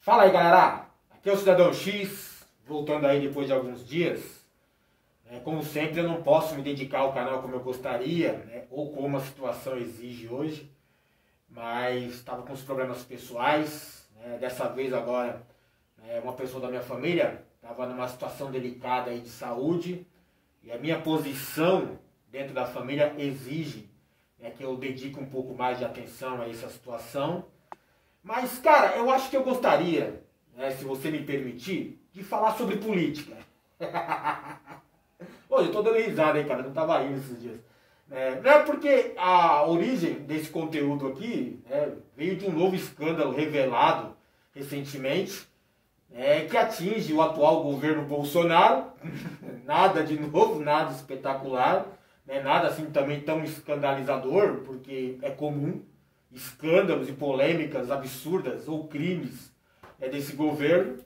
Fala aí, galera, aqui é o Cidadão X, voltando aí depois de alguns dias. Como sempre, eu não posso me dedicar ao canal como eu gostaria, né, ou como a situação exige hoje, mas estava com os problemas pessoais, né, dessa vez agora uma pessoa da minha família estava numa situação delicada aí de saúde, e a minha posição dentro da família exige que eu dedique um pouco mais de atenção a essa situação. Mas, cara, eu acho que eu gostaria, se você me permitir, de falar sobre política. Pô, eu tô dando risada aí, cara, não tava rindo esses dias. Não é porque a origem desse conteúdo aqui veio de um novo escândalo revelado recentemente, que atinge o atual governo Bolsonaro. Nada de novo, nada espetacular, nada assim também tão escandalizador, porque é comum escândalos e polêmicas absurdas ou crimes desse governo,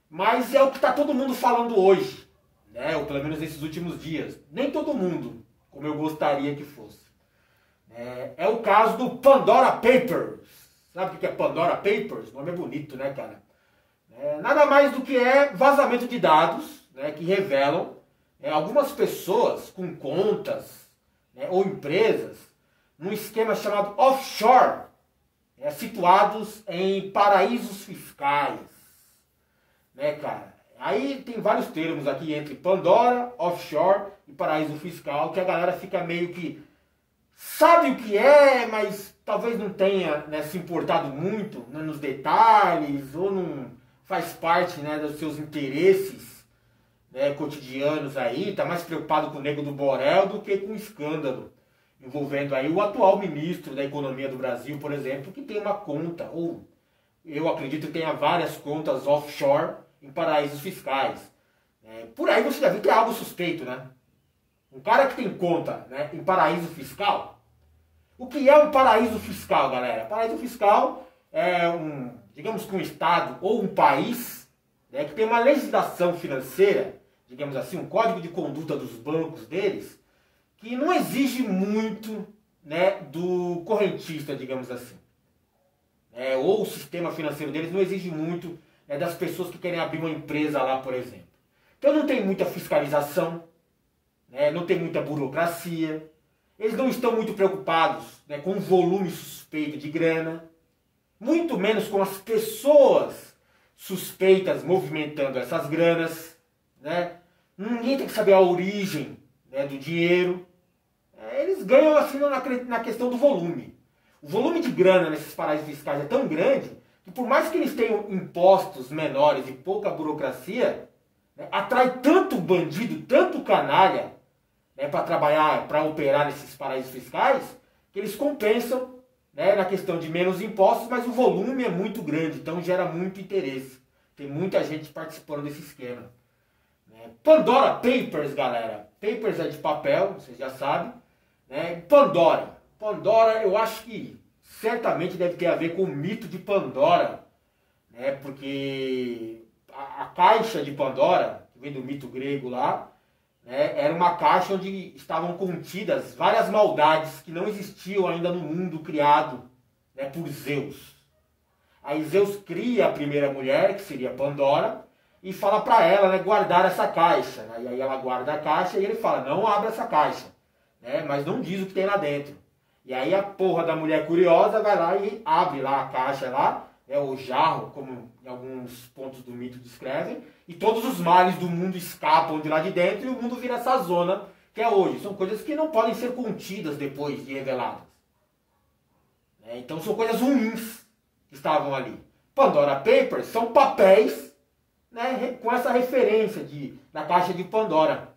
mas é o que está todo mundo falando hoje, ou pelo menos nesses últimos dias. Nem todo mundo, como eu gostaria que fosse. É o caso do Pandora Papers. Sabe o que é Pandora Papers? O nome é bonito, né, cara? Nada mais do que vazamento de dados, que revelam algumas pessoas com contas ou empresas num esquema chamado offshore, situados em paraísos fiscais, cara? Aí tem vários termos aqui entre Pandora, offshore e paraíso fiscal, que a galera fica meio que sabe o que mas talvez não tenha se importado muito nos detalhes, ou não faz parte dos seus interesses cotidianos aí, tá mais preocupado com o Nego do Borel do que com o escândalo envolvendo aí o atual ministro da Economia do Brasil, por exemplo, que tem uma conta, ou eu acredito que tenha várias contas offshore em paraísos fiscais. Por aí você já viu que é algo suspeito, né? Um cara que tem conta em paraíso fiscal. O que é um paraíso fiscal, galera? Paraíso fiscal é digamos que um estado ou um país que tem uma legislação financeira, digamos assim, um código de conduta dos bancos deles, que não exige muito do correntista, digamos assim. Ou o sistema financeiro deles não exige muito das pessoas que querem abrir uma empresa lá, por exemplo. Então não tem muita fiscalização, não tem muita burocracia, eles não estão muito preocupados com o volume suspeito de grana, muito menos com as pessoas suspeitas movimentando essas granas. Ninguém tem que saber a origem do dinheiro. Eles ganham assim na questão do volume. O volume de grana nesses paraísos fiscais é tão grande que, por mais que eles tenham impostos menores e pouca burocracia, atrai tanto bandido, tanto canalha para trabalhar, para operar nesses paraísos fiscais, que eles compensam na questão de menos impostos, mas o volume é muito grande, então gera muito interesse. Tem muita gente participando desse esquema. Pandora Papers, galera. Papers é de papel, vocês já sabem. Pandora. Pandora, eu acho que certamente deve ter a ver com o mito de Pandora. Porque a caixa de Pandora, que vem do mito grego lá, era uma caixa onde estavam contidas várias maldades que não existiam ainda no mundo criado por Zeus. Aí Zeus cria a primeira mulher, que seria Pandora, e fala para ela guardar essa caixa. E aí ela guarda a caixa e ele fala, não abra essa caixa, mas não diz o que tem lá dentro. E aí a porra da mulher curiosa vai lá e abre lá a caixa lá, o jarro, como em alguns pontos do mito descrevem, e todos os males do mundo escapam de lá de dentro e o mundo vira essa zona que é hoje. São coisas que não podem ser contidas depois de reveladas. Então são coisas ruins que estavam ali. Pandora Papers são papéis com essa referência da caixa de Pandora.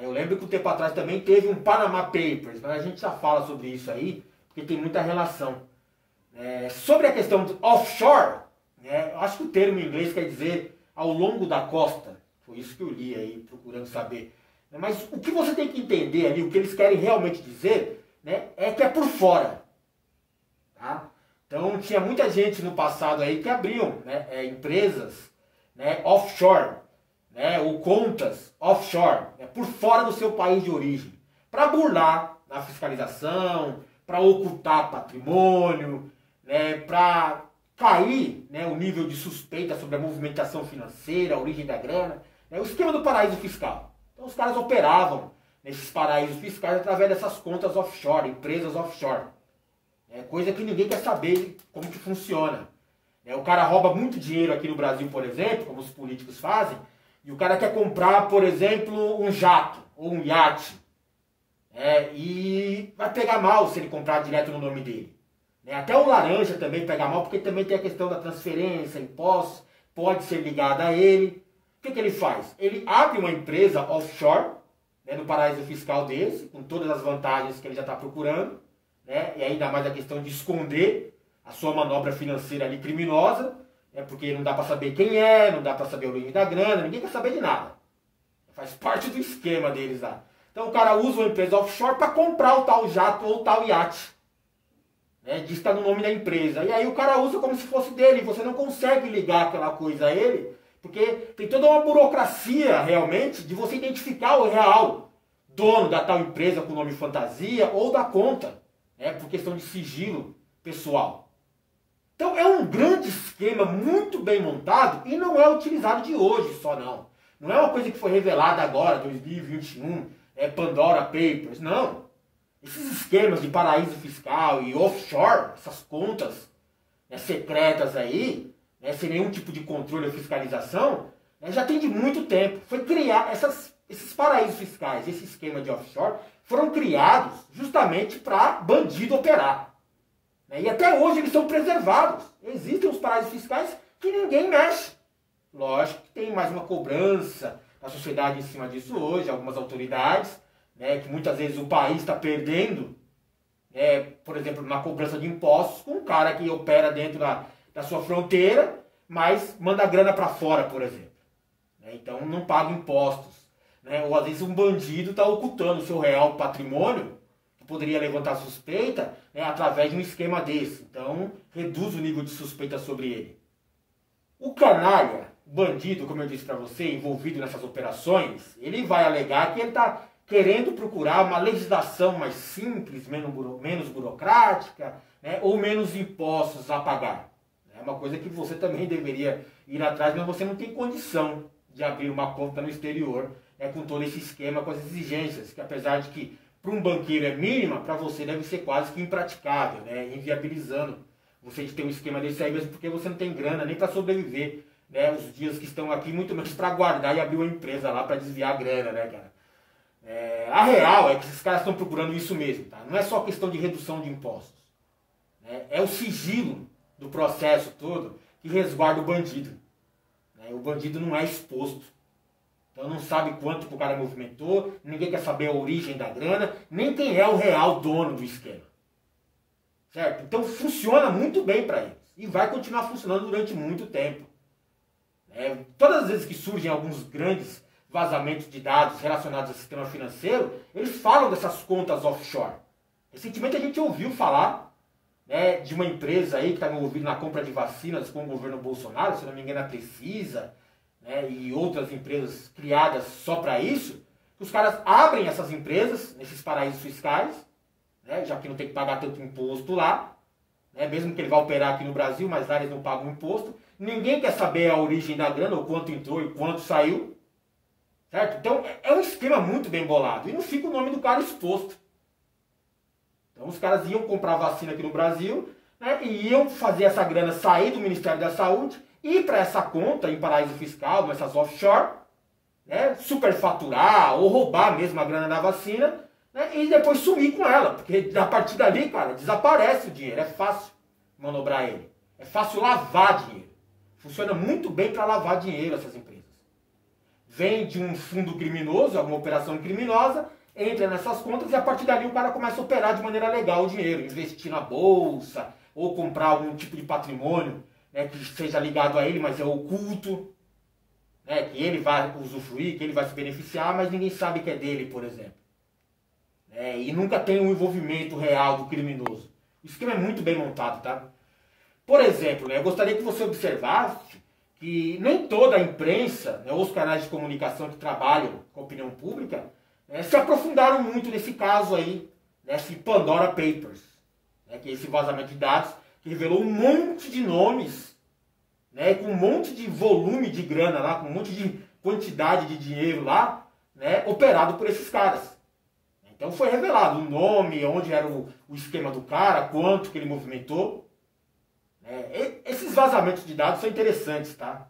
Eu lembro que um tempo atrás também teve um Panama Papers, mas a gente já fala sobre isso aí, porque tem muita relação. Sobre a questão do offshore, eu acho que o termo em inglês quer dizer ao longo da costa. Foi isso que eu li aí, procurando saber. Mas o que você tem que entender ali, o que eles querem realmente dizer, é que é por fora. Tá? Então tinha muita gente no passado aí que abriam empresas offshore, ou contas offshore, por fora do seu país de origem, para burlar na fiscalização, para ocultar patrimônio, para cair, né, o nível de suspeita sobre a movimentação financeira, a origem da grana, né, o esquema do paraíso fiscal. Então os caras operavam nesses paraísos fiscais através dessas contas offshore, empresas offshore. Coisa que ninguém quer saber como que funciona. O cara rouba muito dinheiro aqui no Brasil, por exemplo, como os políticos fazem, e o cara quer comprar, por exemplo, um jato ou um iate. E vai pegar mal se ele comprar direto no nome dele. Até o laranja também pega mal, porque também tem a questão da transferência, impostos, pode ser ligada a ele. O que ele faz? Ele abre uma empresa offshore, no paraíso fiscal desse, com todas as vantagens que ele já está procurando, e ainda mais a questão de esconder a sua manobra financeira ali criminosa, porque não dá para saber quem é, não dá para saber a origem da grana, ninguém quer saber de nada. Faz parte do esquema deles lá. Então o cara usa uma empresa offshore para comprar o tal jato ou o tal iate. Diz que está no nome da empresa. E aí o cara usa como se fosse dele. Você não consegue ligar aquela coisa a ele, porque tem toda uma burocracia realmente de você identificar o real dono da tal empresa com nome fantasia ou da conta, por questão de sigilo pessoal. Então é um grande esquema muito bem montado e não é utilizado de hoje só não. Não é uma coisa que foi revelada agora, 2021, Pandora Papers, não. Esses esquemas de paraíso fiscal e offshore, essas contas secretas aí, sem nenhum tipo de controle ou fiscalização, já tem de muito tempo. Foi criar esses paraísos fiscais, esse esquema de offshore, foram criados justamente para bandido operar. E até hoje eles são preservados. Existem os paraísos fiscais que ninguém mexe. Lógico que tem mais uma cobrança da sociedade em cima disso hoje, algumas autoridades, que muitas vezes o país está perdendo, por exemplo, na cobrança de impostos, com um cara que opera dentro da sua fronteira, mas manda a grana para fora, por exemplo. Então não paga impostos. Ou às vezes um bandido está ocultando o seu real patrimônio, que poderia levantar suspeita, através de um esquema desse. Então reduz o nível de suspeita sobre ele. O canalha, bandido, como eu disse para você, envolvido nessas operações, ele vai alegar que ele está querendo procurar uma legislação mais simples, menos burocrática, ou menos impostos a pagar. É uma coisa que você também deveria ir atrás, mas você não tem condição de abrir uma conta no exterior, com todo esse esquema, com as exigências, que apesar de que para um banqueiro é mínima, para você deve ser quase que impraticável, inviabilizando você de ter um esquema desse aí, mesmo porque você não tem grana nem para sobreviver, os dias que estão aqui, muito menos para guardar e abrir uma empresa lá para desviar a grana, cara. A real é que esses caras estão procurando isso mesmo, tá? Não é só questão de redução de impostos. É o sigilo do processo todo que resguarda o bandido. O bandido não é exposto. Então não sabe quanto que o cara movimentou, ninguém quer saber a origem da grana, nem quem é o real dono do esquema. Certo? Então funciona muito bem para eles. E vai continuar funcionando durante muito tempo. Todas as vezes que surgem alguns grandes vazamentos de dados relacionados ao sistema financeiro, eles falam dessas contas offshore. Recentemente a gente ouviu falar de uma empresa aí que está envolvida na compra de vacinas com o governo Bolsonaro, se não me engano a Precisa, e outras empresas criadas só para isso, que os caras abrem essas empresas nesses paraísos fiscais, já que não tem que pagar tanto imposto lá, mesmo que ele vá operar aqui no Brasil, mas lá eles não pagam imposto. Ninguém quer saber a origem da grana, ou quanto entrou e quanto saiu. Certo? Então é um esquema muito bem bolado. E não fica o nome do cara exposto. Então os caras iam comprar vacina aqui no Brasil, e iam fazer essa grana sair do Ministério da Saúde, ir para essa conta em paraíso fiscal, nessas offshore, superfaturar ou roubar mesmo a grana da vacina, e depois sumir com ela. Porque a partir dali, cara, desaparece o dinheiro. É fácil manobrar ele. É fácil lavar dinheiro. Funciona muito bem para lavar dinheiro essas empresas. Vem de um fundo criminoso, alguma operação criminosa, entra nessas contas e a partir dali o cara começa a operar de maneira legal o dinheiro, investir na bolsa ou comprar algum tipo de patrimônio que seja ligado a ele, mas é oculto, que ele vai usufruir, que ele vai se beneficiar, mas ninguém sabe que é dele, por exemplo. E nunca tem um envolvimento real do criminoso. O esquema é muito bem montado, tá? Por exemplo, eu gostaria que você observasse que nem toda a imprensa, ou os canais de comunicação que trabalham com a opinião pública, se aprofundaram muito nesse caso aí, nesse Pandora Papers, que é esse vazamento de dados que revelou um monte de nomes, né, com um monte de volume de grana lá, com um monte de quantidade de dinheiro lá, né, operado por esses caras. Então foi revelado o nome, onde era o esquema do cara, quanto que ele movimentou. Esses vazamentos de dados são interessantes, tá?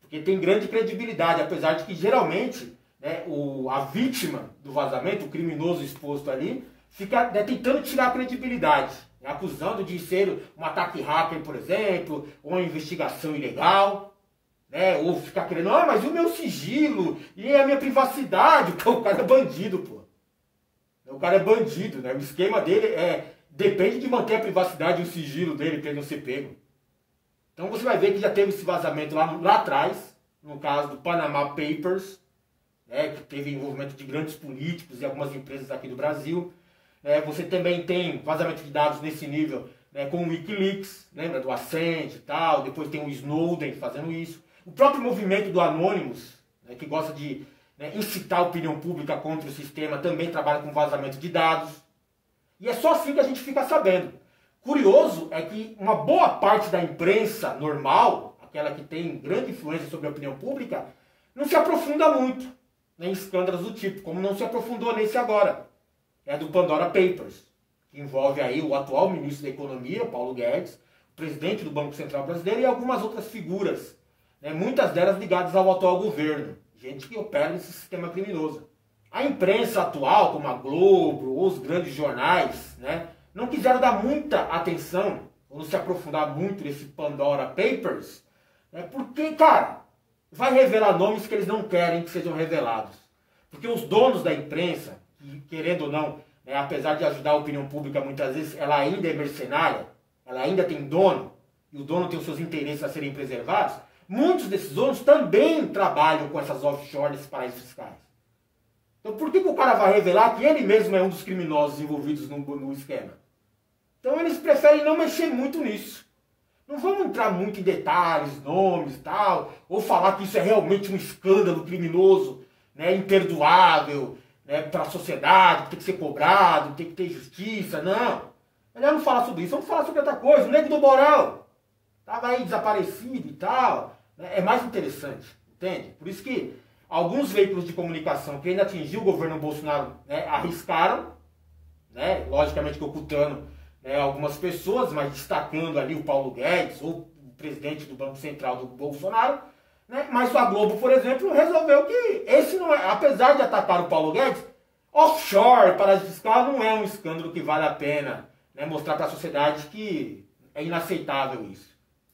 Porque tem grande credibilidade, apesar de que geralmente, né, a vítima do vazamento, o criminoso exposto ali, fica, né, tentando tirar a credibilidade, né, acusando de ser um ataque hacker, por exemplo, ou uma investigação ilegal, né, ou ficar querendo, mas o meu sigilo e a minha privacidade, o cara é bandido, pô. O cara é bandido, né? O esquema dele depende de manter a privacidade e o sigilo dele para ele não ser pego. Então você vai ver que já teve esse vazamento lá atrás, no caso do Panama Papers, né, que teve envolvimento de grandes políticos e algumas empresas aqui do Brasil. Você também tem vazamento de dados nesse nível, né, com o Wikileaks, lembra do Assange e tal, depois tem o Snowden fazendo isso. O próprio movimento do Anonymous, né, que gosta de, né, incitar a opinião pública contra o sistema, também trabalha com vazamento de dados. E é só assim que a gente fica sabendo. Curioso é que uma boa parte da imprensa normal, aquela que tem grande influência sobre a opinião pública, não se aprofunda muito, né, em escândalos do tipo, como não se aprofundou nesse agora. É do Pandora Papers, que envolve aí o atual ministro da Economia, Paulo Guedes, o presidente do Banco Central Brasileiro e algumas outras figuras, né, muitas delas ligadas ao atual governo. Gente que opera nesse sistema criminoso. A imprensa atual, como a Globo ou os grandes jornais, né, não quiseram dar muita atenção, ou não se aprofundar muito nesse Pandora Papers, né, porque, cara, vai revelar nomes que eles não querem que sejam revelados. Porque os donos da imprensa, que, querendo ou não, né, apesar de ajudar a opinião pública muitas vezes, ela ainda é mercenária, ela ainda tem dono, e o dono tem os seus interesses a serem preservados. Muitos desses donos também trabalham com essas offshore, esses paraísos fiscais. Então por que o cara vai revelar que ele mesmo é um dos criminosos envolvidos no esquema? Então eles preferem não mexer muito nisso. Não vamos entrar muito em detalhes, nomes e tal, ou falar que isso é realmente um escândalo criminoso, né, imperdoável, né, para a sociedade, que tem que ser cobrado, tem que ter justiça, não. Melhor não falar sobre isso, vamos falar sobre outra coisa. O Nego do Borel estava aí desaparecido e tal. É mais interessante, entende? Por isso que alguns veículos de comunicação que ainda atingiu o governo Bolsonaro, né, arriscaram, né, logicamente ocultando, né, algumas pessoas, mas destacando ali o Paulo Guedes, ou o presidente do Banco Central do Bolsonaro, né, mas a Globo, por exemplo, resolveu que esse não é, apesar de atacar o Paulo Guedes, offshore, paraíso fiscal, não é um escândalo que vale a pena, né, mostrar para a sociedade que é inaceitável isso.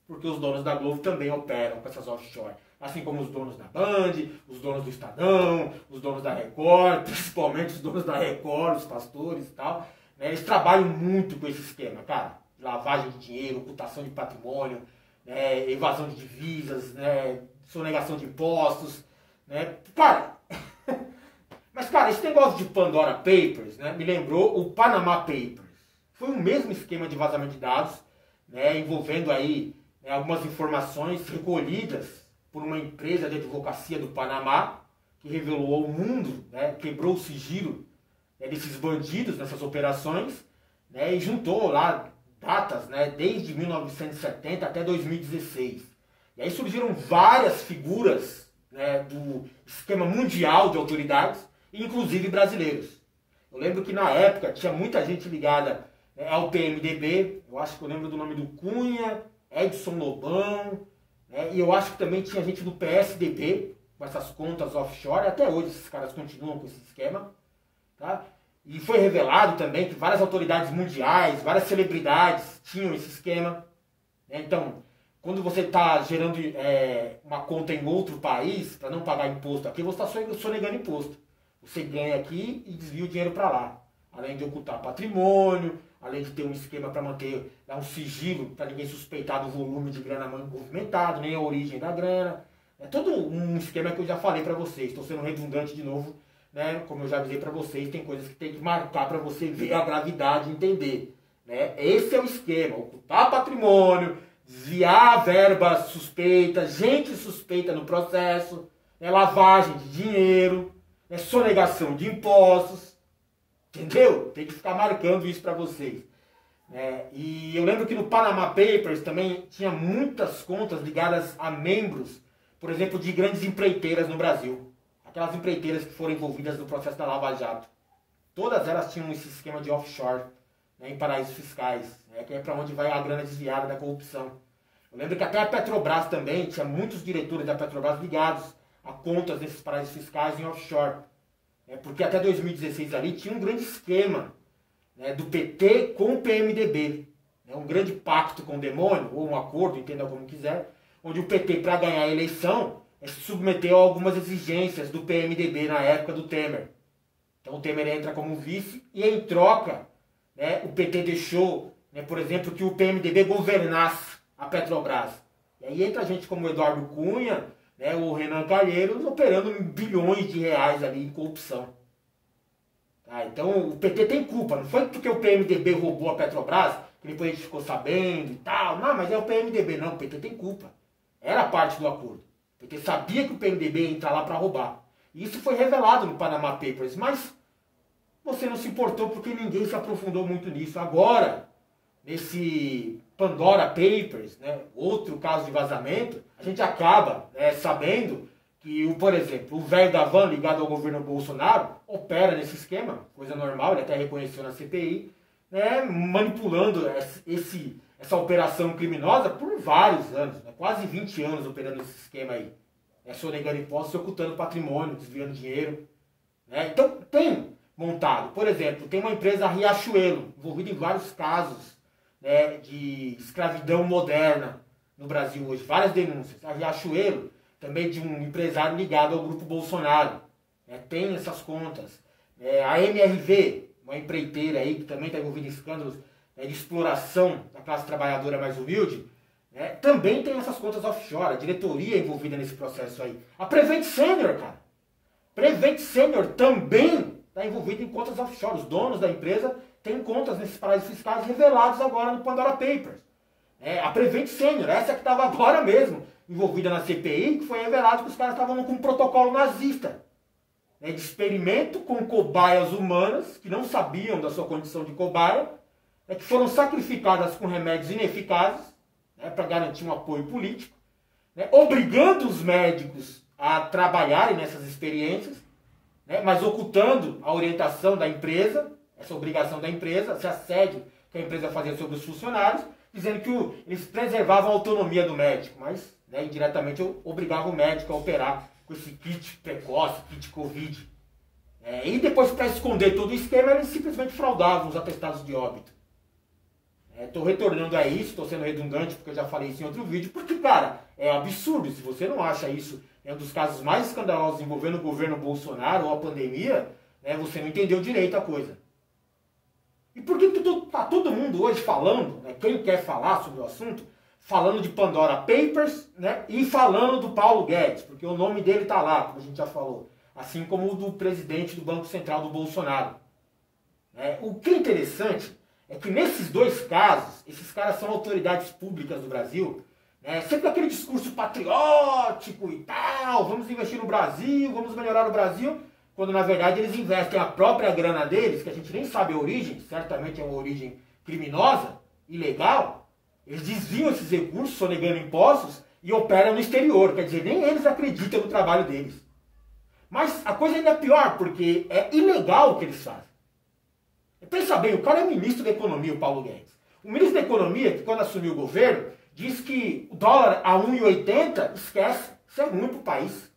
Porque os donos da Globo também operam com essas offshore. Assim como os donos da Band, os donos do Estadão, os donos da Record, principalmente os donos da Record, os pastores e tal. Né, eles trabalham muito com esse esquema, cara. Lavagem de dinheiro, ocultação de patrimônio, né, evasão de divisas, né, sonegação de impostos. Né. Cara, mas cara, esse negócio de Pandora Papers, né, me lembrou o Panama Papers. Foi o mesmo esquema de vazamento de dados, né, envolvendo aí algumas informações recolhidas por uma empresa de advocacia do Panamá, que revelou ao mundo, né, quebrou o sigilo, né, desses bandidos nessas operações, né, e juntou lá datas, né, desde 1970 até 2016. E aí surgiram várias figuras, né, do esquema mundial de autoridades, inclusive brasileiros. Eu lembro que na época tinha muita gente ligada, né, ao PMDB, eu acho que eu lembro do nome do Cunha, Edson Lobão, né, e eu acho que também tinha gente do PSDB, com essas contas offshore, até hoje esses caras continuam com esse esquema. Tá? E foi revelado também que várias autoridades mundiais, várias celebridades tinham esse esquema. Né? Então, quando você está gerando uma conta em outro país, para não pagar imposto aqui, você está sonegando imposto. Você ganha aqui e desvia o dinheiro para lá. Além de ocultar patrimônio, além de ter um esquema para manter um sigilo, para ninguém suspeitar do volume de grana movimentado, nem a origem da grana. É todo um esquema que eu já falei para vocês. Estou sendo redundante de novo, né? Como eu já avisei para vocês, tem coisas que tem que marcar para você ver a gravidade e entender. Né? Esse é o esquema, ocultar patrimônio, desviar verba suspeita, gente suspeita no processo, né? Lavagem de dinheiro, né? Sonegação de impostos. Entendeu? Tem que ficar marcando isso para vocês. E eu lembro que no Panama Papers também tinha muitas contas ligadas a membros, por exemplo, de grandes empreiteiras no Brasil. Aquelas empreiteiras que foram envolvidas no processo da Lava Jato. Todas elas tinham esse esquema de offshore, né, em paraísos fiscais, né, que é para onde vai a grana desviada da corrupção. Eu lembro que até a Petrobras também, tinha muitos diretores da Petrobras ligados a contas desses paraísos fiscais em offshore. Porque até 2016 ali tinha um grande esquema, né, do PT com o PMDB. Né, um grande pacto com o demônio, ou um acordo, entenda como quiser, onde o PT, para ganhar a eleição, se submeteu a algumas exigências do PMDB na época do Temer. Então o Temer entra como vice e em troca, né, o PT deixou, né, por exemplo, que o PMDB governasse a Petrobras. E aí entra gente como o Eduardo Cunha, né, o Renan Calheiros, operando bilhões de reais ali em corrupção. Então o PT tem culpa, não foi porque o PMDB roubou a Petrobras, que depois a gente ficou sabendo e tal. Não, mas é o PMDB, não, o PT tem culpa. Era parte do acordo. O PT sabia que o PMDB ia entrar lá para roubar. E isso foi revelado no Panama Papers, mas você não se importou porque ninguém se aprofundou muito nisso. Agora, nesse Pandora Papers, né, outro caso de vazamento, a gente acaba, né, sabendo que, por exemplo, o velho da van ligado ao governo Bolsonaro opera nesse esquema, coisa normal, ele até reconheceu na CPI, né, manipulando essa operação criminosa por vários anos, né, quase 20 anos operando esse esquema aí. Sonegando impostos, ocultando patrimônio, desviando dinheiro. Né? Então tem montado. Por exemplo, tem uma empresa Riachuelo, envolvida em vários casos, né, de escravidão moderna no Brasil hoje. Várias denúncias. A Riachuelo, também de um empresário ligado ao grupo Bolsonaro. Né? Tem essas contas. A MRV, uma empreiteira aí que também está envolvida em escândalos, né, de exploração da classe trabalhadora mais humilde, também tem essas contas offshore, a diretoria envolvida nesse processo aí. A Prevent Senior, cara. Prevent Senior também está envolvida em contas offshore. Os donos da empresa têm contas nesses paraísos fiscais revelados agora no Pandora Papers. A Prevent Senior, essa que estava agora mesmo envolvida na CPI, que foi revelado que os caras estavam com um protocolo nazista. De experimento com cobaias humanas, que não sabiam da sua condição de cobaia, que foram sacrificadas com remédios ineficazes, para garantir um apoio político, obrigando os médicos a trabalharem nessas experiências, mas ocultando a orientação da empresa, essa obrigação da empresa, esse assédio que a empresa fazia sobre os funcionários, dizendo que eles preservavam a autonomia do médico, mas indiretamente obrigavam o médico a operar com esse kit precoce, kit Covid. E depois, para esconder todo o esquema, eles simplesmente fraudavam os atestados de óbito. Estou retornando a isso, estou sendo redundante porque eu já falei isso em outro vídeo, porque, cara, é absurdo. Se você não acha isso um dos casos mais escandalosos envolvendo o governo Bolsonaro ou a pandemia, você não entendeu direito a coisa. E por que está todo mundo hoje falando, quem quer falar sobre o assunto, falando de Pandora Papers, e falando do Paulo Guedes, porque o nome dele está lá, como a gente já falou, assim como o do presidente do Banco Central do Bolsonaro. O que é interessante é que nesses dois casos, esses caras são autoridades públicas do Brasil, sempre aquele discurso patriótico e tal, vamos investir no Brasil, vamos melhorar o Brasil, quando na verdade eles investem a própria grana deles, que a gente nem sabe a origem, certamente é uma origem criminosa, ilegal, eles desviam esses recursos, sonegando impostos, e operam no exterior, quer dizer, nem eles acreditam no trabalho deles. Mas a coisa ainda é pior, porque é ilegal o que eles fazem. Pensa bem, o cara é ministro da Economia, o Paulo Guedes. O ministro da Economia, que quando assumiu o governo, disse que o dólar a 1,80, esquece, isso é ruim para o país.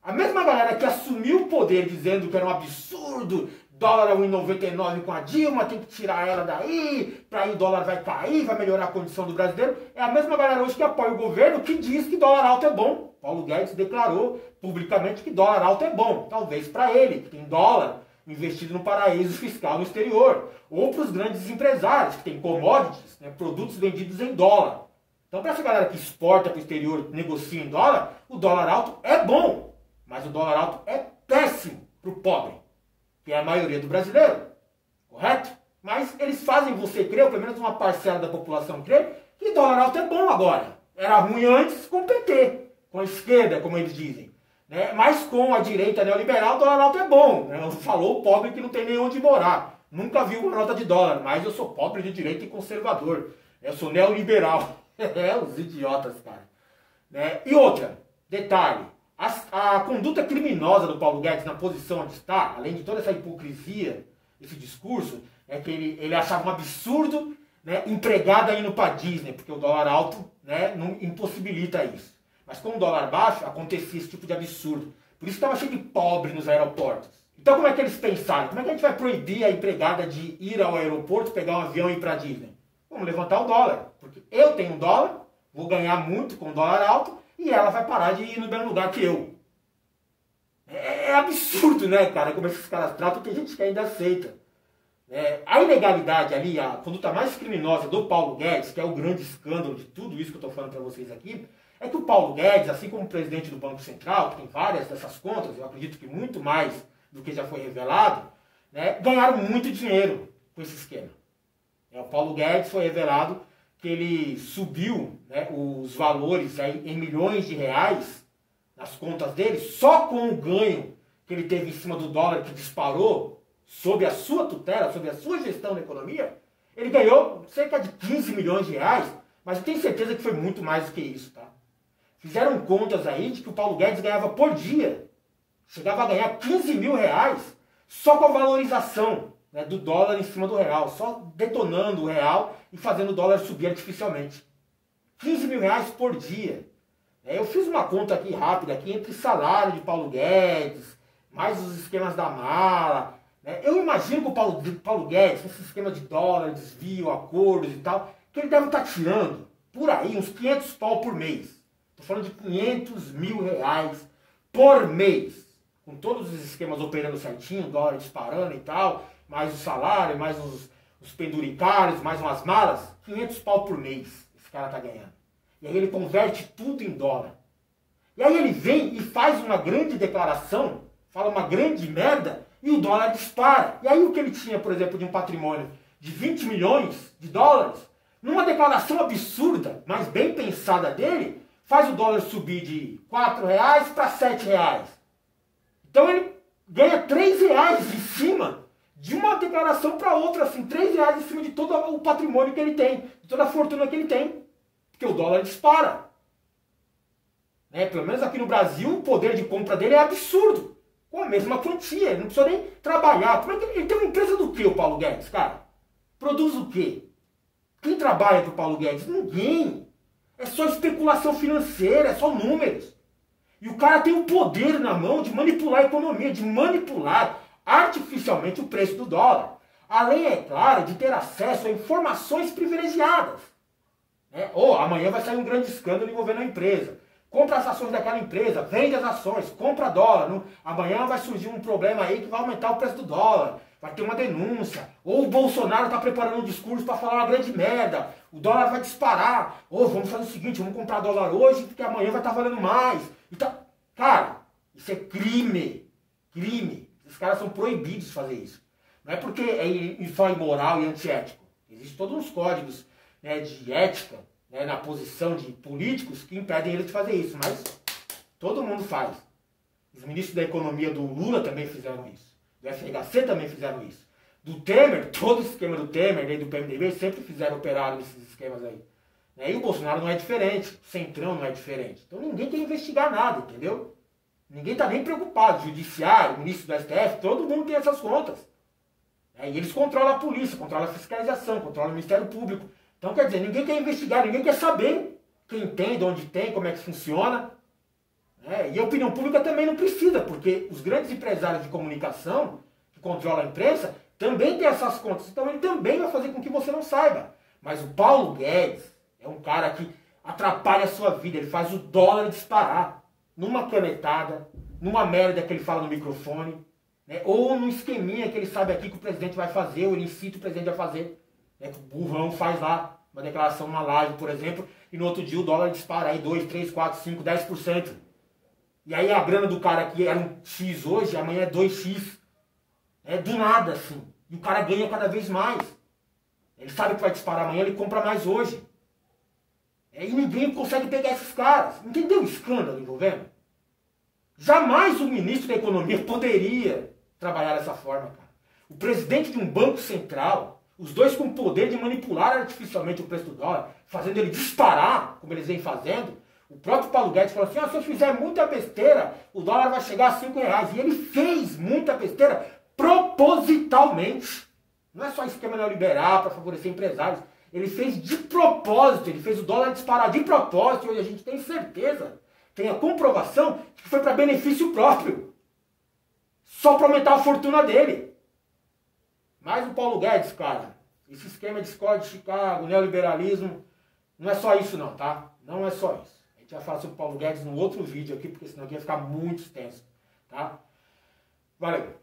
A mesma galera que assumiu o poder dizendo que era um absurdo, dólar a 1,99 com a Dilma, tem que tirar ela daí, para aí o dólar vai cair, vai melhorar a condição do brasileiro, é a mesma galera hoje que apoia o governo que diz que dólar alto é bom. Paulo Guedes declarou publicamente que dólar alto é bom, talvez para ele, que tem dólar investido no paraíso fiscal no exterior, ou para os grandes empresários, que têm commodities, produtos vendidos em dólar. Então, para essa galera que exporta para o exterior, negocia em dólar, o dólar alto é bom, mas o dólar alto é péssimo para o pobre, que é a maioria do brasileiro, correto? Mas eles fazem você crer, ou pelo menos uma parcela da população crer, que dólar alto é bom agora. Era ruim antes com o PT, com a esquerda, como eles dizem. Mas com a direita neoliberal, o dólar alto é bom. Falou o pobre que não tem nem onde morar. Nunca vi uma nota de dólar, mas eu sou pobre de direita e conservador. Eu sou neoliberal. Os idiotas, cara. E outra, detalhe, a conduta criminosa do Paulo Guedes na posição onde está, além de toda essa hipocrisia, esse discurso, é que ele achava um absurdo, né, empregada indo para Disney, porque o dólar alto, né, não impossibilita isso. Mas com o dólar baixo, acontecia esse tipo de absurdo. Por isso estava cheio de pobre nos aeroportos. Então como é que eles pensaram? Como é que a gente vai proibir a empregada de ir ao aeroporto, pegar um avião e ir para Disney? Vamos levantar o dólar. Porque eu tenho um dólar, vou ganhar muito com o dólar alto, e ela vai parar de ir no mesmo lugar que eu. É absurdo, né, cara, como esses caras tratam, que gente que ainda aceita. A ilegalidade ali, a conduta mais criminosa do Paulo Guedes, que é o grande escândalo de tudo isso que eu estou falando para vocês aqui, é que o Paulo Guedes, assim como o presidente do Banco Central, que tem várias dessas contas, eu acredito que muito mais do que já foi revelado, né, ganharam muito dinheiro com esse esquema. O Paulo Guedes foi revelado que ele subiu, né, os valores aí em milhões de reais nas contas dele, só com o ganho que ele teve em cima do dólar que disparou, sob a sua tutela, sob a sua gestão da economia, ele ganhou cerca de 15 milhões de reais, mas eu tenho certeza que foi muito mais do que isso, tá? Fizeram contas aí de que o Paulo Guedes ganhava por dia, chegava a ganhar 15 mil reais só com a valorização, né, do dólar em cima do real, só detonando o real e fazendo o dólar subir artificialmente. 15 mil reais por dia. Eu fiz uma conta aqui rápida, aqui, entre salário de Paulo Guedes, mais os esquemas da mala. Eu imagino que o Paulo Guedes, esse esquema de dólar, desvio, acordos e tal, que ele deve estar tirando, por aí, uns 500 pau por mês. Estou falando de 500 mil reais por mês. Com todos os esquemas operando certinho, dólar disparando e tal, mais o salário, mais os penduricários, mais umas malas, 500 pau por mês esse cara tá ganhando. E aí ele converte tudo em dólar. E aí ele vem e faz uma grande declaração, fala uma grande merda, e o dólar dispara. E aí o que ele tinha, por exemplo, de um patrimônio de 20 milhões de dólares, numa declaração absurda, mas bem pensada dele, faz o dólar subir de 4 reais para 7 reais. Então ele ganha 3 reais em cima de uma declaração para outra, assim, 3 reais em cima de todo o patrimônio que ele tem, de toda a fortuna que ele tem. Porque o dólar dispara. Pelo menos aqui no Brasil, o poder de compra dele é absurdo. Com a mesma quantia, ele não precisa nem trabalhar. Como é que ele tem uma empresa do quê, o Paulo Guedes, cara? Produz o quê? Quem trabalha para o Paulo Guedes? Ninguém. É só especulação financeira, é só números. E o cara tem o poder na mão de manipular a economia, de manipular artificialmente o preço do dólar. Além, é claro, de ter acesso a informações privilegiadas. Ou amanhã vai sair um grande escândalo envolvendo a empresa. Compra as ações daquela empresa, vende as ações, compra dólar. Amanhã vai surgir um problema aí que vai aumentar o preço do dólar. Vai ter uma denúncia. Ou o Bolsonaro está preparando um discurso para falar uma grande merda. O dólar vai disparar. Ou vamos fazer o seguinte, vamos comprar dólar hoje porque amanhã vai estar valendo mais. Então, cara, isso é crime. Crime. Esses caras são proibidos de fazer isso. Não é porque é só imoral e antiético. Existem todos os códigos, né, de ética, né, na posição de políticos que impedem eles de fazer isso. Mas todo mundo faz. Os ministros da economia do Lula também fizeram isso. Do FHC também fizeram isso. Do Temer, todo o esquema do Temer, né, do PMDB, sempre fizeram operar nesses esquemas aí. E o Bolsonaro não é diferente, o Centrão não é diferente. Então ninguém quer investigar nada, entendeu? Ninguém está nem preocupado. Judiciário, ministro do STF, todo mundo tem essas contas. E eles controlam a polícia, controlam a fiscalização, controlam o Ministério Público. Então, quer dizer, ninguém quer investigar, ninguém quer saber quem tem, de onde tem, como é que funciona. E a opinião pública também não precisa, porque os grandes empresários de comunicação, que controlam a imprensa, também têm essas contas. Então ele também vai fazer com que você não saiba. Mas o Paulo Guedes é um cara que atrapalha a sua vida, ele faz o dólar disparar. Numa canetada, numa merda que ele fala no microfone, ou num esqueminha que ele sabe aqui que o presidente vai fazer, ou ele incita o presidente a fazer. Que o burrão faz lá, uma declaração numa live, por exemplo, e no outro dia o dólar dispara aí 2, 3, 4, 5, 10%. E aí a grana do cara que era um X hoje, amanhã é 2X. Do nada, assim. E o cara ganha cada vez mais. Ele sabe que vai disparar amanhã, ele compra mais hoje. E ninguém consegue pegar esses caras. Entendeu o escândalo envolvendo? Jamais o ministro da Economia poderia trabalhar dessa forma, cara. o presidente de um banco central, os dois com o poder de manipular artificialmente o preço do dólar, fazendo ele disparar, como eles vêm fazendo. O próprio Paulo Guedes falou assim, se eu fizer muita besteira, o dólar vai chegar a R$5. E ele fez muita besteira propositalmente. Não é só esquema neoliberal para favorecer empresários. Ele fez de propósito, ele fez o dólar disparar de propósito, e hoje a gente tem certeza, tem a comprovação que foi para benefício próprio. Só para aumentar a fortuna dele. Mas o Paulo Guedes, cara, esse esquema de escola de Chicago, neoliberalismo, não é só isso não, tá? Não é só isso. A gente vai falar sobre o Paulo Guedes num outro vídeo aqui, porque senão aqui vai ficar muito extenso, tá? Valeu!